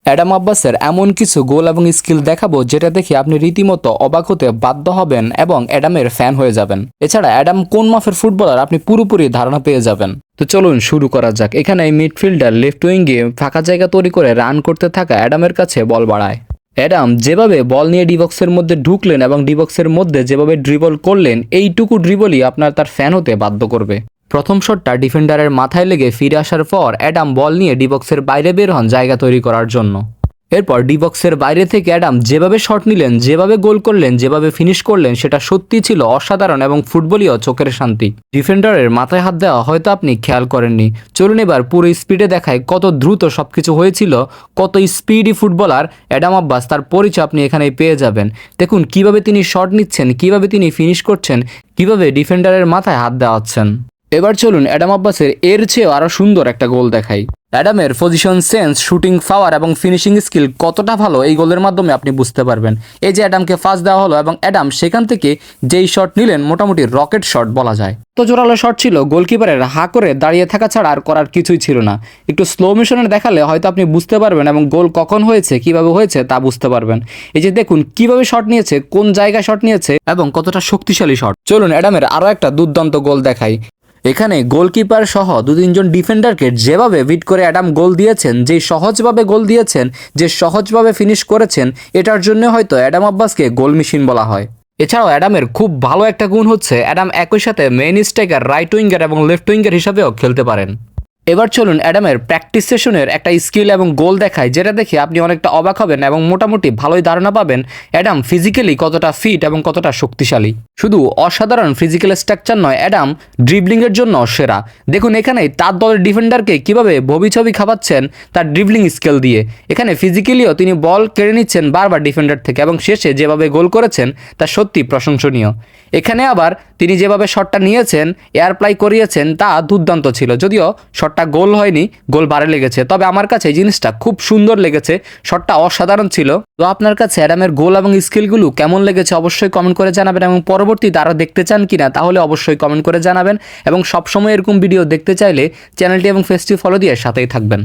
Adam আব্বাসের এমন কিছু গোল এবং স্কিল দেখাবো যেটা দেখে আপনি রীতিমতো অবাক হতে বাধ্য হবেন এবং অ্যাডামের ফ্যান হয়ে যাবেন। এছাড়া অ্যাডাম কোন মাপের ফুটবলার আপনি পুরোপুরি ধারণা পেয়ে যাবেন। তো চলুন শুরু করা যাক। এখানে মিডফিল্ডার লেফট উইঙ্গে ফাঁকা জায়গা তৈরি করে রান করতে থাকা অ্যাডামের কাছে বল বাড়ায়। অ্যাডাম যেভাবে বল নিয়ে ডিবক্সের মধ্যে ঢুকলেন এবং ডিবক্সের মধ্যে যেভাবে ড্রিবল করলেন, এইটুকু ড্রিবলই আপনার তার ফ্যান হতে বাধ্য করবে। প্রথম শটটা ডিফেন্ডারের মাথায় লেগে ফিরে আসার পর অ্যাডাম বল নিয়ে ডিবক্সের বাইরে বের হন জায়গা তৈরি করার জন্য। এরপর ডিবক্সের বাইরে থেকে অ্যাডাম যেভাবে শট নিলেন, যেভাবে গোল করলেন, যেভাবে ফিনিশ করলেন, সেটা সত্যি ছিল অসাধারণ এবং ফুটবলীয় চোখের শান্তি। ডিফেন্ডারের মাথায় হাত দেওয়া হয়তো আপনি খেয়াল করেননি। চলুন এবার পুরো স্পিডে দেখায় কত দ্রুত সবকিছু হয়েছিল, কত স্পিডি ফুটবলার অ্যাডাম আব্বাস, তার পরিচয় আপনি এখানেই পেয়ে যাবেন। দেখুন কিভাবে তিনি শট নিচ্ছেন, কিভাবে তিনি ফিনিশ করছেন, কিভাবে ডিফেন্ডারের মাথায় হাত দেওয়াচ্ছেন। এবার চলুন অ্যাডাম আব্বাসের এর চেয়েও আরও সুন্দর একটা গোল দেখাই। অ্যাডামের পজিশন সেন্স, শুটিং পাওয়ার এবং ফিনিশিং স্কিল কতটা ভালো এই গোলের মাধ্যমে আপনি বুঝতে পারবেন। এই যে অ্যাডামকে ফাস্ট দেওয়া হলো এবং অ্যাডাম সেখান থেকে যেই শট নিলেন মোটামুটি রকেট শট বলা যায়। তো জোরালো শট ছিল, গোলকিপারের হা করে দাঁড়িয়ে থাকা ছাড়া আর করার কিছুই ছিল না। একটু স্লো মোশনের দেখালে হয়তো আপনি বুঝতে পারবেন এবং গোল কখন হয়েছে, কিভাবে হয়েছে তা বুঝতে পারবেন। এই যে দেখুন কিভাবে শট নিয়েছে, কোন জায়গায় শট নিয়েছে এবং কতটা শক্তিশালী শট। চলুন অ্যাডামের আরও একটা দুর্দান্ত গোল দেখাই। এখানে গোলকিপার সহ 2-3 জন ডিফেন্ডারকে যেভাবে বিট করে অ্যাডাম গোল দিয়েছেন, যে সহজভাবে গোল দিয়েছেন, যে সহজভাবে ফিনিশ করেছেন, এটার জন্য হয়তো অ্যাডাম আব্বাসকে গোল মেশিন বলা হয়। এছাড়াও অ্যাডামের খুব ভালো একটা গুণ হচ্ছে অ্যাডাম একই সাথে মেইন স্ট্রাইকার, রাইট উইঙ্গার এবং লেফট উইঙ্গার হিসাবেও খেলতে পারেন। এবার চলুন অ্যাডামের প্র্যাকটিস সেশনের একটা স্কিল এবং গোল দেখায়, যেটা দেখে আপনি অনেকটা অবাক হবেন এবং মোটামুটি ভালোই ধারণা পাবেন অ্যাডাম ফিজিক্যালি কতটা ফিট এবং কতটা শক্তিশালী। শুধু অসাধারণ ফিজিক্যাল স্ট্রাকচার নয়, অ্যাডাম ড্রিবলিংয়ের জন্য সেরা। দেখুন এখানে তার দলের ডিফেন্ডারকে কিভাবে ছবি খাওয়াচ্ছেন তার ড্রিবলিং স্কিল দিয়ে। এখানে ফিজিক্যালিও তিনি বল কেড়ে নিচ্ছেন বারবার ডিফেন্ডার থেকে এবং শেষে যেভাবে গোল করেছেন তা সত্যি প্রশংসনীয়। এখানে আবার তিনি যেভাবে শটটা নিয়েছেন, এয়ারপ্লাই করিয়েছেন, তা দুর্দান্ত ছিল। যদিও শটটা গোল হয়নি, গোল বারে লেগেছে, তবে আমার কাছে এই জিনিসটা খুব সুন্দর লেগেছে, শটটা অসাধারণ ছিল। তো আপনার কাছে অ্যাডামের গোল এবং স্কিলগুলো কেমন লেগেছে অবশ্যই কমেন্ট করে জানাবেন এবং পরবর্তীতে আরও দেখতে চান কিনা তাহলে অবশ্যই কমেন্ট করে জানাবেন এবং সবসময় এরকম ভিডিও দেখতে চাইলে চ্যানেলটি এবং পেজটি ফলো দিয়ে সাথেই থাকবেন।